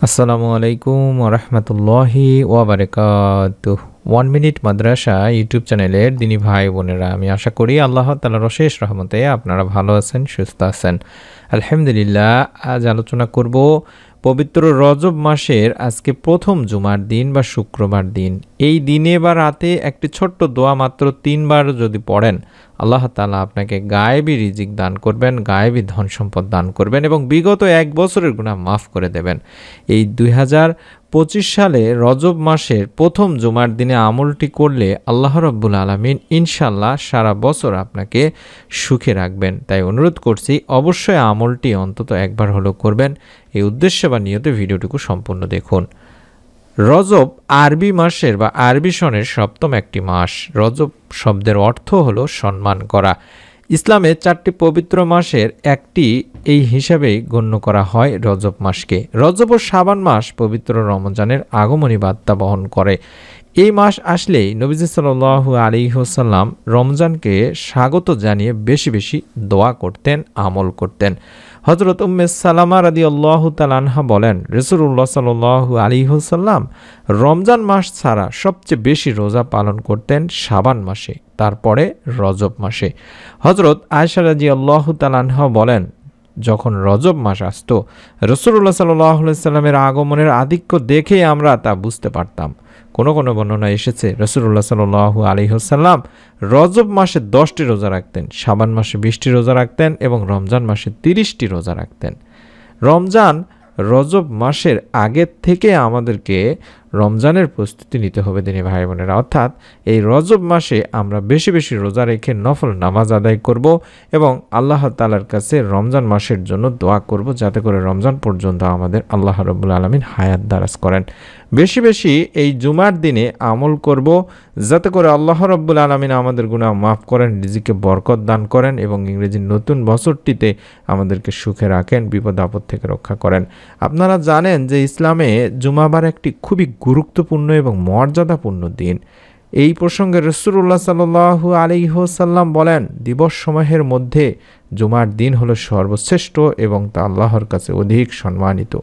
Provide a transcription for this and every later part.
আসসালামু আলাইকুম ওরহমতুল্লাহি ওয়াবারাকাতুহ। 1 মিনিট মাদ্রাসা ইউটিউব চ্যানেলের দিনী ভাই বোনেরা, আমি আশা করি আল্লাহ তাআলার অশেষ রহমতে আপনারা ভালো আছেন, সুস্থ আছেন। আলহামদুলিল্লাহ। আজ আলোচনা করব পবিত্র রজব মাসের আজকে প্রথম জুমার দিন বা শুক্রবার দিন। এই দিনে বা রাতে একটি ছোট্ট দোয়া মাত্র 3বার যদি পড়েন, আল্লাহ তাআলা আপনাকে গায়েবী রিজিক দান করবেন, গায়েবী ধন সম্পদ দান করবেন এবং বিগত 1 বছরের গুনাহ মাফ করে দেবেন। এই 2025 সালে রজব মাসের প্রথম জুমার দিনে আমলটি করলে আল্লাহ রাব্বুল আলামিন ইনশাল্লাহ সারা বছর আপনাকে সুখে রাখবেন। তাই অনুরোধ করছি, অবশ্যই আমলটি অন্তত একবার হলেও করবেন। এই উদ্দেশ্যে বা নিয়তে ভিডিওটুকু সম্পূর্ণ দেখুন। রজব আরবি মাসের বা আরবি সনের সপ্তম একটি মাস। রজব শব্দের অর্থ হলো সম্মান করা। ইসলামে 4টি পবিত্র মাসের একটি এই হিসাবেই গণ্য করা হয় রজব মাসকে। রজব ও শাবান মাস পবিত্র রমজানের আগমনী বার্তা বহন করে। এই মাস আসলেই নবীজি সাল্লাল্লাহু আলাইহি ওয়াসাল্লাম রমজানকে স্বাগত জানিয়ে বেশি বেশি দোয়া করতেন, আমল করতেন। হযরত উম্মে সালামা রাদিয়াল্লাহু তাআলা আনহা বলেন, রাসূলুল্লাহ সাল্লাল্লাহু আলাইহি ওয়াসাল্লাম রমজান মাস ছাড়া সবচেয়ে বেশি রোজা পালন করতেন শাবান মাসে, তারপরে রজব মাসে। হযরত আয়েশা রাদিয়াল্লাহু তাআলা আনহা বলেন, যখন রজব মাস আসতো রাসূলুল্লাহ সাল্লাল্লাহু আলাইহি ওয়াসাল্লামের আগমনের আধিক্য দেখে আমরা তা বুঝতে পারতাম। কোনো কোনো বর্ণনায় এসেছে রাসূলুল্লাহ সাল্লাল্লাহু আলাইহি ওয়াসাল্লাম রজব মাসে 10টি রোজা রাখতেন, শাবান মাসে 20টি রোজা রাখতেন এবং রমজান মাসে 30টি রোজা রাখতেন। রজব মাসের আগের থেকে আমাদেরকে রমজানের প্রস্তুতি নিতে হবে দিনী ভাই বোনেরা। অর্থাৎ এই রজব মাসে আমরা বেশি বেশি রোজা রেখে নফল নামাজ আদায় করব এবং আল্লাহ তাআলার কাছে রমজান মাসের জন্য দোয়া করব, যাতে করে রমজান পর্যন্ত আমাদের আল্লাহ রাব্বুল আলামিন হায়াত দারাজ করেন। বেশি বেশি এই জুমার দিনে আমল করব, যাতে করে আল্লাহ রাব্বুল আলামিন আমাদের গুনাহ মাফ করেন, রিজিকে বরকত দান করেন এবং ইংরেজি নতুন বছরটিতে আমাদেরকে সুখে রাখেন, বিপদ আপদ থেকে রক্ষা করেন। আপনারা জানেন যে ইসলামে জুমাবার একটি খুবই গুরুত্বপূর্ণ এবং মর্যাদাপূর্ণ দিন। এই প্রসঙ্গে রাসূলুল্লাহ সাল্লাল্লাহু আলাইহি ওয়াসাল্লাম বলেন, দিবসসমূহের মধ্যে জুমার দিন হলো সর্বশ্রেষ্ঠ এবং তা আল্লাহর কাছে অধিক সম্মানিত।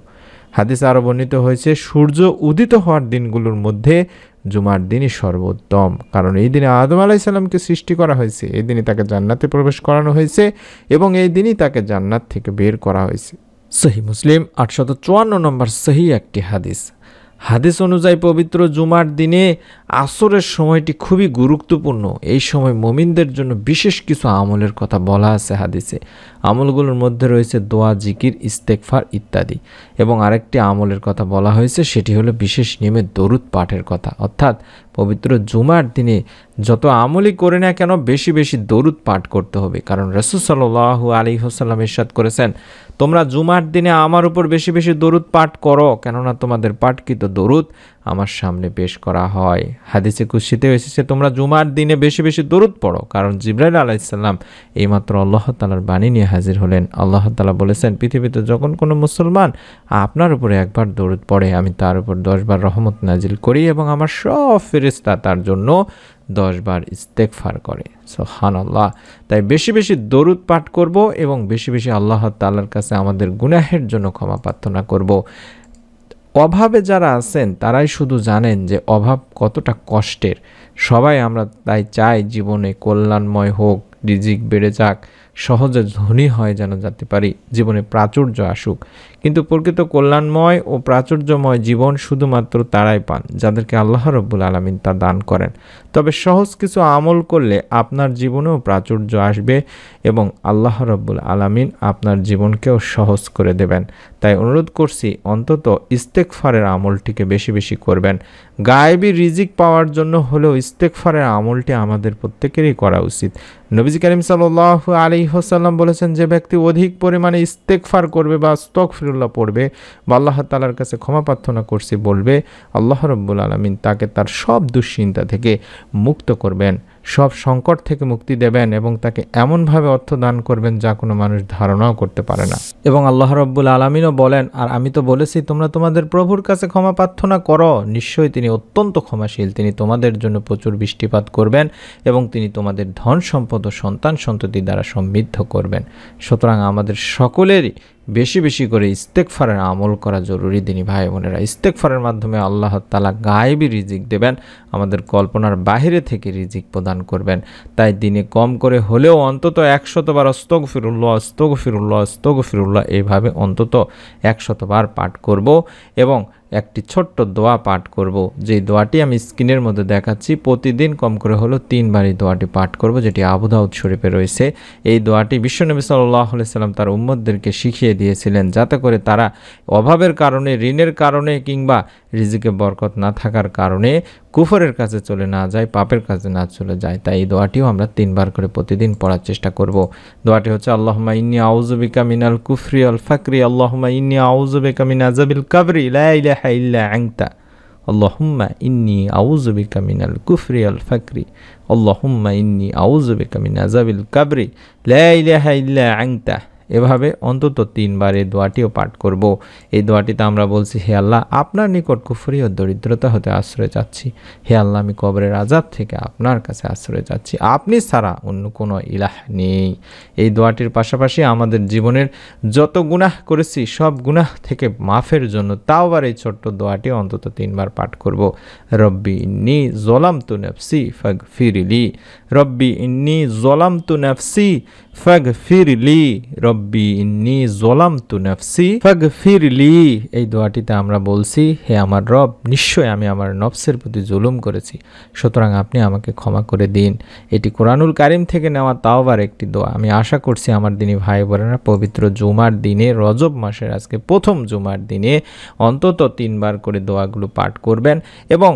হাদিসে আরও বর্ণিত হয়েছে, সূর্য উদিত হওয়ার দিনগুলোর মধ্যে জুমার দিনই সর্বোত্তম, কারণ এই দিনে আদম আলাইহিস সালামকে সৃষ্টি করা হয়েছে, এই দিনই তাকে জান্নাতে প্রবেশ করানো হয়েছে এবং এই দিনই তাকে জান্নাত থেকে বের করা হয়েছে। সহিহ মুসলিম 854 নম্বর সহিহ একটি হাদিস। হাদিস অনুযায়ী পবিত্র জুমার দিনে আসরের সময়টি খুবই গুরুত্বপূর্ণ। এই সময় মুমিনদের জন্য বিশেষ কিছু আমলের কথা বলা আছে হাদিসে। আমলগুলোর মধ্যে রয়েছে দোয়া, জিকির, ইস্তেগফার ইত্যাদি। এবং আরেকটি আমলের কথা বলা হয়েছে, সেটি হলো বিশেষ নিয়মে দরুদ পাঠের কথা। অর্থাৎ পবিত্র জুমার দিনে যত আমলই করে না কেন বেশি বেশি দরুদ পাঠ করতে হবে, কারণ রাসূল সাল্লাল্লাহু আলাইহি ওয়াসাল্লাম ইরশাদ করেছেন, তোমরা জুমার দিনে আমার উপর বেশি বেশি দরুদ পাঠ করো, কেননা তোমাদের পাঠকৃত দরুদ আমার সামনে পেশ করা হয়। হাদিসে কুদসিতেও এসেছে, তোমরা জুমার দিনে বেশি বেশি দরুদ পড়ো, কারণ জিবরাইল আলাইহিস সালাম এইমাত্র আল্লাহ তাআলার বাণী নিয়ে হাজির হলেন। আল্লাহ তাআলা বলেছেন, পৃথিবীতে যখন কোনো মুসলমান আপনার উপরে একবার দরুদ পড়ে, আমি তার উপর 10 বার রহমত নাজিল করি এবং আমার সব ফেরেশতা তার জন্য 10 বার ইস্তেগফার করে। সুবহানাল্লাহ। তাই বেশি বেশি দরুদ পাঠ করব এবং বেশি বেশি আল্লাহ তাআলার কাছে আমাদের গুনাহের জন্য ক্ষমা প্রার্থনা করব। অভাবে যারা আছেন তারাই শুধু জানেন যে অভাব কতটা কষ্টের। সবাই আমরা তাই চাই জীবনে কল্যাণময় হোক, রিজিক বেড়ে যাক, সহজে ধনী হয় যেন যেতে পারি, জীবনে প্রাচুর্য আসুক। কিন্তু প্রকৃত কল্যাণময় ও প্রাচুর্যময় জীবন শুধুমাত্র তারাই পান যাদেরকে আল্লাহ রাব্বুল আলামিন তা দান করেন। তবে সহজ কিছু আমল করলে আপনার জীবনেও প্রাচুর্য আসবে এবং আল্লাহ রাব্বুল আলামিন আপনার জীবনকেও সহজ করে দেবেন। তাই অনুরোধ করছি, অন্তত ইস্তেগফারের আমলটিকে বেশি বেশি করবেন। গায়েবী রিজিক পাওয়ার জন্য হলেও ইস্তেগফারের আমলটি আমাদের প্রত্যেকেরই করা উচিত। নবীজি করিম সাল্লাল্লাহু আলাইহি ওয়াসাল্লাম বলেছেন, যে ব্যক্তি অধিক পরিমাণে ইস্তেগফার করবে বা আস্তাগফিরুল্লাহ পড়বে বা আল্লাহ তাআলার কাছে ক্ষমা প্রার্থনা করছি বলবে, আল্লাহ রাব্বুল আলামিন তাকে তার সব দুশ্চিন্তা থেকে মুক্ত করবেন, সব সংকট থেকে মুক্তি দেবেন এবং তাকে এমনভাবে অর্থ দান করবেন যা কোনো মানুষ ধারণাও করতে পারে না। এবং আল্লাহ রাব্বুল আলামিনও বলেন, আর আমি তো বলেছি তোমরা তোমাদের প্রভুর কাছে ক্ষমা প্রার্থনা করো, নিশ্চয়ই তিনি অত্যন্ত ক্ষমাশীল, তিনি তোমাদের জন্য প্রচুর বৃষ্টিপাত করবেন এবং তিনি তোমাদের ধন সম্পদ ও সন্তান সন্ততি দ্বারা সমৃদ্ধ করবেন। সুতরাং আমাদের সকলেরই বেশি বেশি করে ইস্তেগফারের আমল করা জরুরি দিনী ভাই বোনেরা। ইস্তেগফারের মাধ্যমে আল্লাহ তাআলা গায়েবী রিজিক দেবেন, আমাদের কল্পনার বাইরে থেকে রিজিক প্রদান করবেন। তাই দিনে কম করে হলেও অন্তত 100 বার আস্তাগফিরুল্লাহ আস্তাগফিরুল্লাহ আস্তাগফিরুল্লাহ এইভাবে অন্তত 100 বার পাঠ করব এবং একটি ছোট্ট দোয়া পাঠ করব, যেই দোয়াটি আমি স্ক্রিনের মধ্যে দেখাচ্ছি। প্রতিদিন কম করে হলো 3 বার এই দোয়াটি পাঠ করব, যেটি আবু দাউদ শরীফে রয়েছে। এই দোয়াটি বিশ্বনবী সাল্লাল্লাহু আলাইহি সাল্লাম তার উম্মতদেরকে শিখিয়ে দিয়েছিলেন, যাতে করে তারা অভাবের কারণে, ঋণের কারণে কিংবা রিজিকে বরকত না থাকার কারণে কুফরের কাছে চলে না যায়, পাপের কাছে না চলে যায়। তাই এই দোয়াটিও আমরা 3 বার করে প্রতিদিন পড়ার চেষ্টা করব। দোয়াটি হচ্ছে আল্লাহুম্মা ইন্নী আউযু বিকা মিনাল কুফরি ওয়াল ফাকরি, আল্লাহুম্মা ইন্নী আউযু বিকা মিন আযাবিল কবরি লা ইলাহা ইল্লা আনতা, আল্লাহুম্মা ইন্নী আউযু বিকা মিনাল কুফরি ওয়াল ফাকরি, আল্লাহুম্মা ইন্নী আউযু বিকা মিন আযাবিল কবরি লা ইলাহা ইল্লা আনতা। এভাবে অন্তত 3 বার এই দোয়াটিও পাঠ করব। এই দোয়াটিতে আমরা বলছি, হে আল্লাহ, আপনার নিকট কুফরি ও দরিদ্রতা হতে আশ্রয় চাচ্ছি। হে আল্লাহ, আমি কবরের আযাব থেকে আপনার কাছে আশ্রয় চাচ্ছি, আপনি ছাড়া অন্য কোনো ইলাহ নেই। এই দোয়াটির পাশাপাশি আমাদের জীবনের যত গুনাহ করেছি সব গুনাহ থেকে মাফের জন্য তাওবার এই ছোট্ট দোয়াটি অন্তত 3 বার পাঠ করব। রব্বি ইন্নী যলামতু নাফসি ফাগফিরলি, রব্বি ইন্নী যলামতু নাফসি ফাগফিরলি, রব্বি ইন্নী যলামতু নাফসি ফাগফিরলি। এই দোয়াটিতে আমরা বলছি, হে আমার রব, নিশ্চয় আমি আমার নফসের প্রতি জুলুম করেছি, সুতরাং আপনি আমাকে ক্ষমা করে দিন। এটি কোরআনুল কারীম থেকে নেওয়া তাওবার একটি দোয়া। আমি আশা করছি আমার দিনী ভাই বোনেরা পবিত্র জুমার দিনে, রজব মাসের আজকে প্রথম জুমার দিনে অন্তত 3 বার করে দোয়াগুলো পাঠ করবেন এবং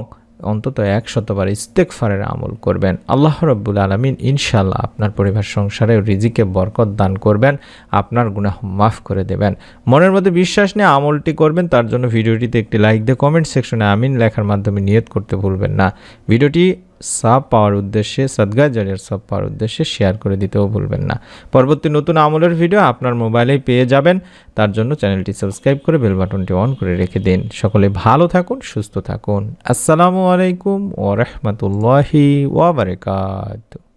অন্তত 100 বার ইস্তেগফারের আমল করবেন। আল্লাহ রাব্বুল আলামিন ইনশাআল্লাহ আপনার পরিবার সংসারে রিজিকে বরকত দান করবেন, আপনার গুনাহ মাফ করে দেবেন। মনের মধ্যে বিশ্বাস নিয়ে আমলটি করবেন। তার জন্য ভিডিওটিতে একটি লাইক দিয়ে কমেন্ট সেকশনে আমিন লেখার মাধ্যমে নিয়ত করতে ভুলবেন না। ভিডিওটি সওয়াব পাওয়ার উদ্দেশ্যে, সাদকা জারিয়ার সওয়াব পাওয়ার উদ্দেশ্যে শেয়ার করে দিতেও ভুলবেন না। পরবর্তী নতুন আমলের ভিডিও আপনার মোবাইলেই পেয়ে যাবেন। তার জন্য চ্যানেলটি সাবস্ক্রাইব করে বেল বাটনটি অন করে রেখে দিন। সকলে ভালো থাকুন, সুস্থ থাকুন। আসসালামু আলাইকুম ওয়া রাহমাতুল্লাহি ওয়া বারাকাতুহু।